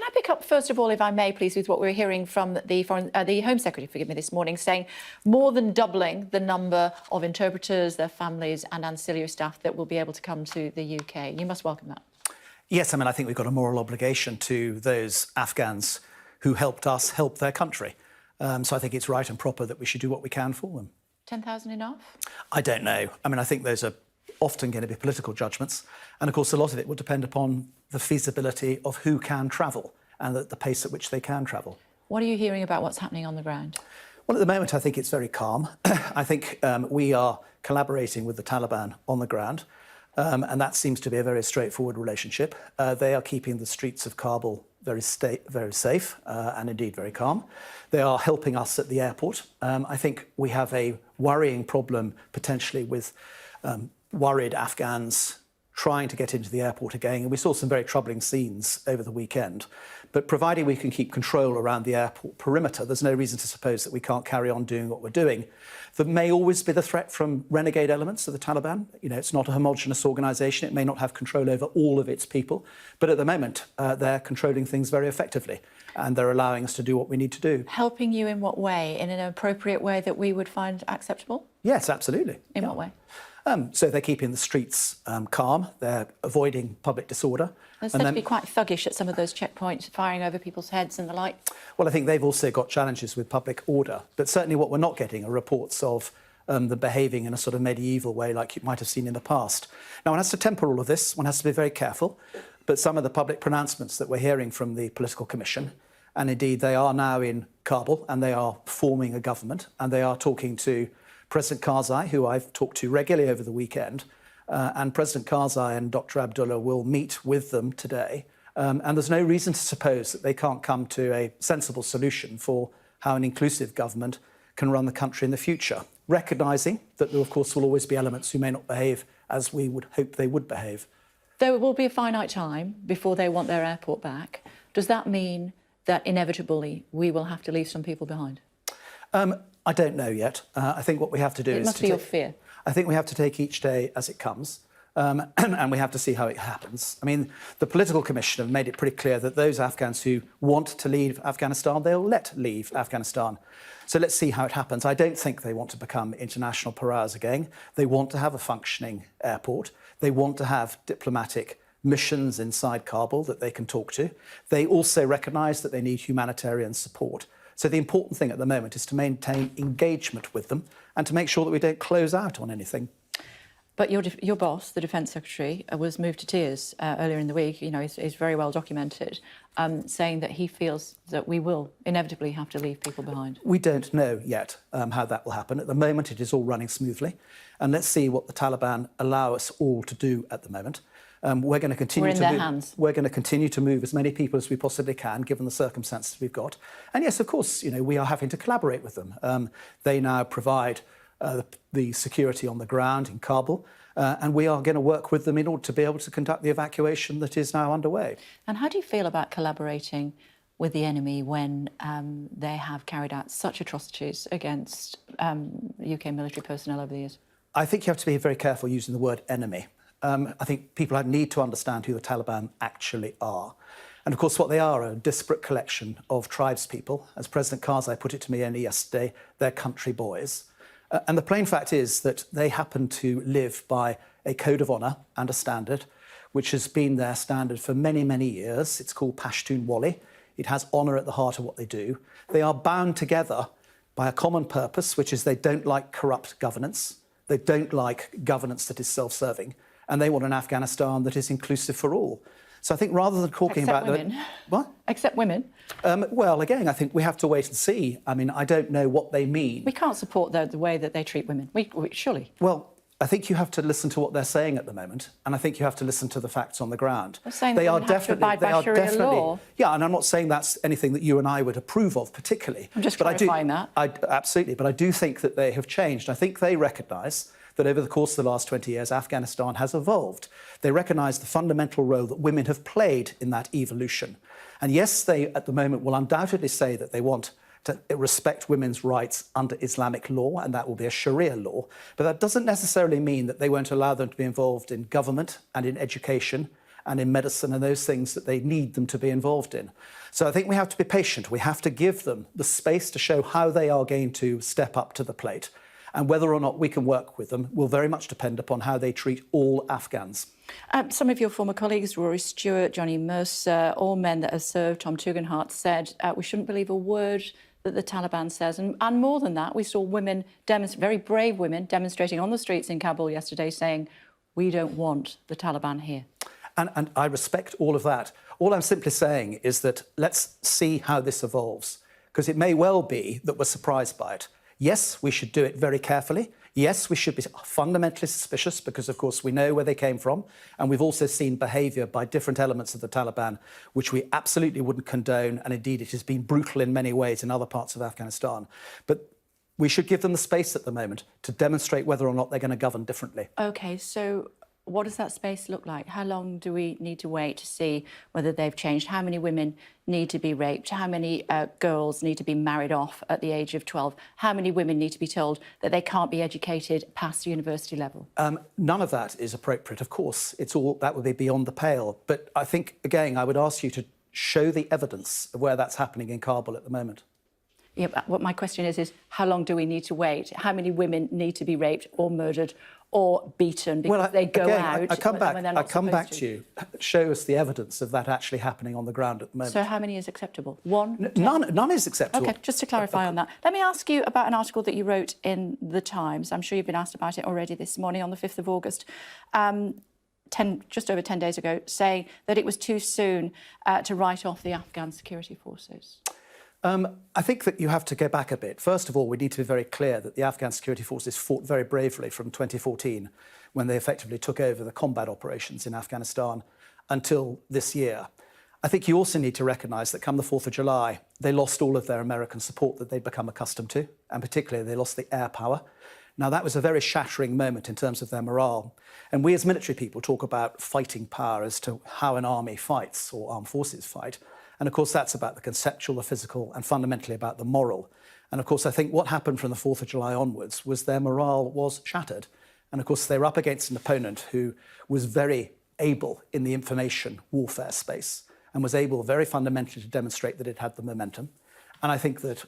I pick up, first of all, if I may, please, with what we're hearing from the Home Secretary, forgive me, this morning, saying more than doubling the number of interpreters, their families and ancillary staff that will be able to come to the UK. You must welcome that. Yes, I mean, I think we've got a moral obligation to those Afghans who helped us help their country. So I think it's right and proper that we should do what we can for them. 10,000 enough? I don't know. I mean, I think those are often going to be political judgments. And of course, a lot of it will depend upon the feasibility of who can travel and the pace at which they can travel. What are you hearing about what's happening on the ground? Well, at the moment, I think it's very calm. I think we are collaborating with the Taliban on the ground. And that seems to be a very straightforward relationship. They are keeping the streets of Kabul very safe and indeed very calm. They are helping us at the airport. I think we have a worrying problem potentially with worried Afghans trying to get into the airport again. And we saw some very troubling scenes over the weekend. But providing we can keep control around the airport perimeter, there's no reason to suppose that we can't carry on doing what we're doing. There may always be the threat from renegade elements of the Taliban. You know, it's not a homogenous organisation. It may not have control over all of its people. But at the moment, they're controlling things very effectively. And they're allowing us to do what we need to do. Helping you in what way? In an appropriate way that we would find acceptable? Yes, absolutely. In what way? So they're keeping the streets calm. They're avoiding public disorder. They're said to be quite thuggish at some of those checkpoints, firing over people's heads and the like. Well, I think they've also got challenges with public order. But certainly what we're not getting are reports of them behaving in a sort of medieval way like you might have seen in the past. Now, one has to temper all of this. One has to be very careful. But some of the public pronouncements that we're hearing from the Political Commission, and indeed they are now in Kabul and they are forming a government and they are talking to President Karzai, who I've talked to regularly over the weekend, and President Karzai and Dr. Abdullah will meet with them today. And there's no reason to suppose that they can't come to a sensible solution for how an inclusive government can run the country in the future, recognising that there, of course, will always be elements who may not behave as we would hope they would behave. There will be a finite time before they want their airport back. Does that mean that inevitably we will have to leave some people behind? I don't know yet. I think what we have to do is... It must be your fear. I think we have to take each day as it comes, and we have to see how it happens. I mean, the Political Commission have made it pretty clear that those Afghans who want to leave Afghanistan, they'll let leave Afghanistan. So let's see how it happens. I don't think they want to become international pariahs again. They want to have a functioning airport. They want to have diplomatic missions inside Kabul that they can talk to. They also recognise that they need humanitarian support. So the important thing at the moment is to maintain engagement with them and to make sure that we don't close out on anything. But your boss, the Defence Secretary, was moved to tears earlier in the week. You know, it's very well documented, saying that he feels that we will inevitably have to leave people behind. We don't know yet how that will happen. At the moment, it is all running smoothly. And let's see what the Taliban allow us all to do at the moment. We're going to continue to move. We're going to continue to move as many people as we possibly can, given the circumstances we've got. And yes, of course, you know, we are having to collaborate with them. They now provide the security on the ground in Kabul, and we are going to work with them in order to be able to conduct the evacuation that is now underway. And how do you feel about collaborating with the enemy when they have carried out such atrocities against UK military personnel over the years? I think you have to be very careful using the word enemy. I think people need to understand who the Taliban actually are. And of course, what they are a disparate collection of tribespeople. As President Karzai put it to me only yesterday, they're country boys. And the plain fact is that they happen to live by a code of honour and a standard, which has been their standard for many, many years. It's called Pashtun Wali. It has honour at the heart of what they do. They are bound together by a common purpose, which is they don't like corrupt governance. They don't like governance that is self-serving. And they want an Afghanistan that is inclusive for all. So I think rather than talking about... Except women. What? Except women. Well, again, I think we have to wait and see. I mean, I don't know what they mean. We can't support the way that they treat women, surely. Well, I think you have to listen to what they're saying at the moment, and I think you have to listen to the facts on the ground. They're saying they are definitely, have to abide by Sharia law. Yeah, and I'm not saying that's anything that you and I would approve of particularly. I'm just clarifying that. Absolutely, but I do think that they have changed. I think they recognise that over the course of the last 20 years, Afghanistan has evolved. They recognise the fundamental role that women have played in that evolution. And yes, they, at the moment, will undoubtedly say that they want to respect women's rights under Islamic law, and that will be a Sharia law. But that doesn't necessarily mean that they won't allow them to be involved in government and in education and in medicine and those things that they need them to be involved in. So I think we have to be patient. We have to give them the space to show how they are going to step up to the plate. And whether or not we can work with them will very much depend upon how they treat all Afghans. Some of your former colleagues, Rory Stewart, Johnny Mercer, all men that have served, Tom Tugendhat, said we shouldn't believe a word that the Taliban says. And more than that, we saw women, very brave women, demonstrating on the streets in Kabul yesterday saying, we don't want the Taliban here. And I respect all of that. All I'm simply saying is that let's see how this evolves, because it may well be that we're surprised by it. Yes, we should do it very carefully. Yes, we should be fundamentally suspicious because, of course, we know where they came from. And we've also seen behaviour by different elements of the Taliban, which we absolutely wouldn't condone. And indeed, it has been brutal in many ways in other parts of Afghanistan. But we should give them the space at the moment to demonstrate whether or not they're going to govern differently. OK, so what does that space look like? How long do we need to wait to see whether they've changed? How many women need to be raped? How many girls need to be married off at the age of 12? How many women need to be told that they can't be educated past university level? None of that is appropriate, of course. It's all that would be beyond the pale. But I think, again, I would ask you to show the evidence of where that's happening in Kabul at the moment. Yeah, but what my question is how long do we need to wait? How many women need to be raped or murdered or beaten because they go out? I come back to you. Show us the evidence of that actually happening on the ground at the moment. So how many is acceptable? One? None is acceptable. OK, just to clarify on that. Let me ask you about an article that you wrote in The Times. I'm sure you've been asked about it already this morning on the 5th of August. Just over 10 days ago, saying that it was too soon to write off the Afghan security forces. I think that you have to go back a bit. First of all, we need to be very clear that the Afghan security forces fought very bravely from 2014, when they effectively took over the combat operations in Afghanistan, until this year. I think you also need to recognise that come the 4th of July, they lost all of their American support that they'd become accustomed to, and particularly they lost the air power. Now, that was a very shattering moment in terms of their morale. And we as military people talk about fighting power as to how an army fights or armed forces fight. And of course, that's about the conceptual, the physical, and fundamentally about the moral. And of course, I think what happened from the 4th of July onwards was their morale was shattered. And of course, they were up against an opponent who was very able in the information warfare space and was able very fundamentally to demonstrate that it had the momentum. And I think that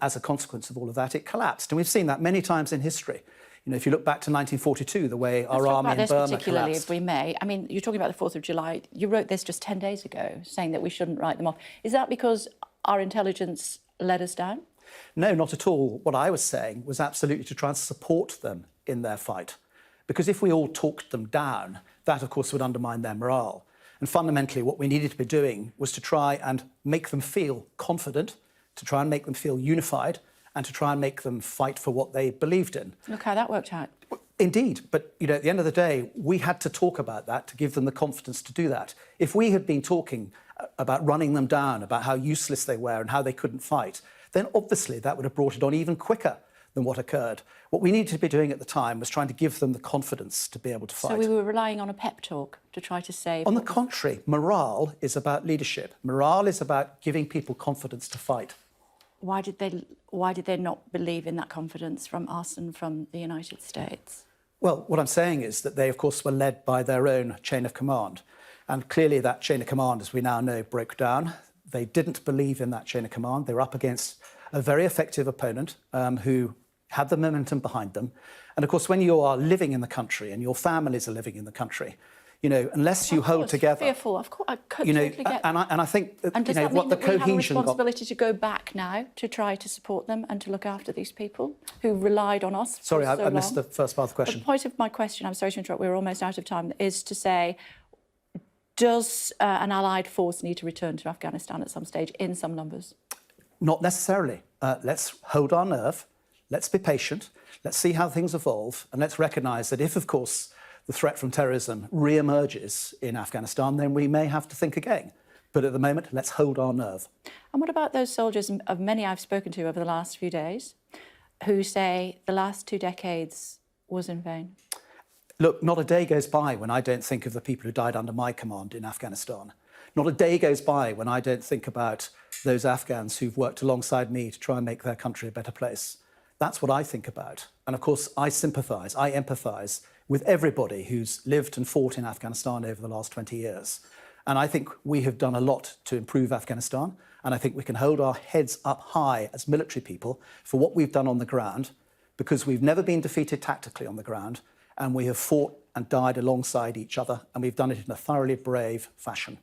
as a consequence of all of that, it collapsed. And we've seen that many times in history. You know, if you look back to 1942, the way our army in Burma collapsed. Particularly, if we may. I mean, you're talking about the 4th of July. You wrote this just 10 days ago, saying that we shouldn't write them off. Is that because our intelligence let us down? No, not at all. What I was saying was absolutely to try and support them in their fight. Because if we all talked them down, that, of course, would undermine their morale. And fundamentally, what we needed to be doing was to try and make them feel confident, to try and make them feel unified, and to try and make them fight for what they believed in. Look how that worked out. Indeed. But, you know, at the end of the day, we had to talk about that to give them the confidence to do that. If we had been talking about running them down, about how useless they were and how they couldn't fight, then obviously that would have brought it on even quicker than what occurred. What we needed to be doing at the time was trying to give them the confidence to be able to fight. So we were relying on a pep talk to try to save... On the contrary, morale is about leadership. Morale is about giving people confidence to fight. Why did they not believe in that confidence from us and from the United States? Well, what I'm saying is that they, of course, were led by their own chain of command. And clearly that chain of command, as we now know, broke down. They didn't believe in that chain of command. They were up against a very effective opponent who had the momentum behind them. And of course, when you are living in the country and your families are living in the country, you know, unless you hold together... Fearful, of course, I totally get that. And I think, and does you know, that mean what the that we have a cohesion responsibility to go back now to try to support them and to look after these people who relied on us Sorry, for so I missed the first part of the question. The point of my question, I'm sorry to interrupt, we're almost out of time, is to say, does an allied force need to return to Afghanistan at some stage in some numbers? Not necessarily. Let's hold our nerve. Let's be patient. Let's see how things evolve. And let's recognise that if, of course, the threat from terrorism re-emerges in Afghanistan, then we may have to think again. But at the moment, let's hold our nerve. And what about those soldiers, of many I've spoken to over the last few days, who say the last 2 decades was in vain? Look, not a day goes by when I don't think of the people who died under my command in Afghanistan. Not a day goes by when I don't think about those Afghans who've worked alongside me to try and make their country a better place. That's what I think about. And of course, I sympathise, I empathise with everybody who's lived and fought in Afghanistan over the last 20 years. And I think we have done a lot to improve Afghanistan. And I think we can hold our heads up high as military people for what we've done on the ground, because we've never been defeated tactically on the ground. And we have fought and died alongside each other. And we've done it in a thoroughly brave fashion.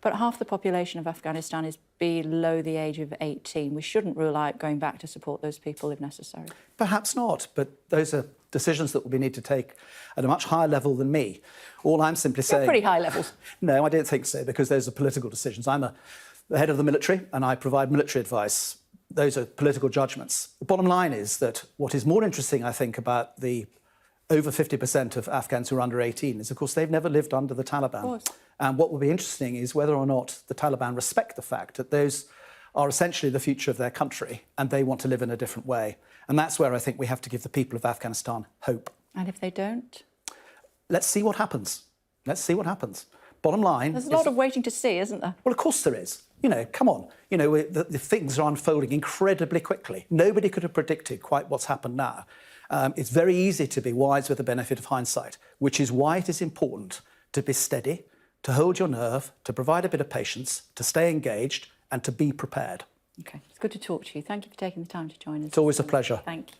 But half the population of Afghanistan is below the age of 18. We shouldn't rule out going back to support those people if necessary. Perhaps not, but those are decisions that we need to take at a much higher level than me. All I'm simply saying... They're pretty high levels. No, I don't think so, because those are political decisions. I'm the head of the military and I provide military advice. Those are political judgments. The bottom line is that what is more interesting, I think, about the over 50% of Afghans who are under 18 is, of course, they've never lived under the Taliban. Of course. And what will be interesting is whether or not the Taliban respect the fact that those are essentially the future of their country and they want to live in a different way. And that's where I think we have to give the people of Afghanistan hope. And if they don't? Let's see what happens. Let's see what happens. Bottom line... There's a lot of waiting to see, isn't there? Well, of course there is. You know, come on. You know, the things are unfolding incredibly quickly. Nobody could have predicted quite what's happened now. It's very easy to be wise with the benefit of hindsight, which is why it is important to be steady, to hold your nerve, to provide a bit of patience, to stay engaged and to be prepared. OK, it's good to talk to you. Thank you for taking the time to join us. It's always a pleasure. Thank you.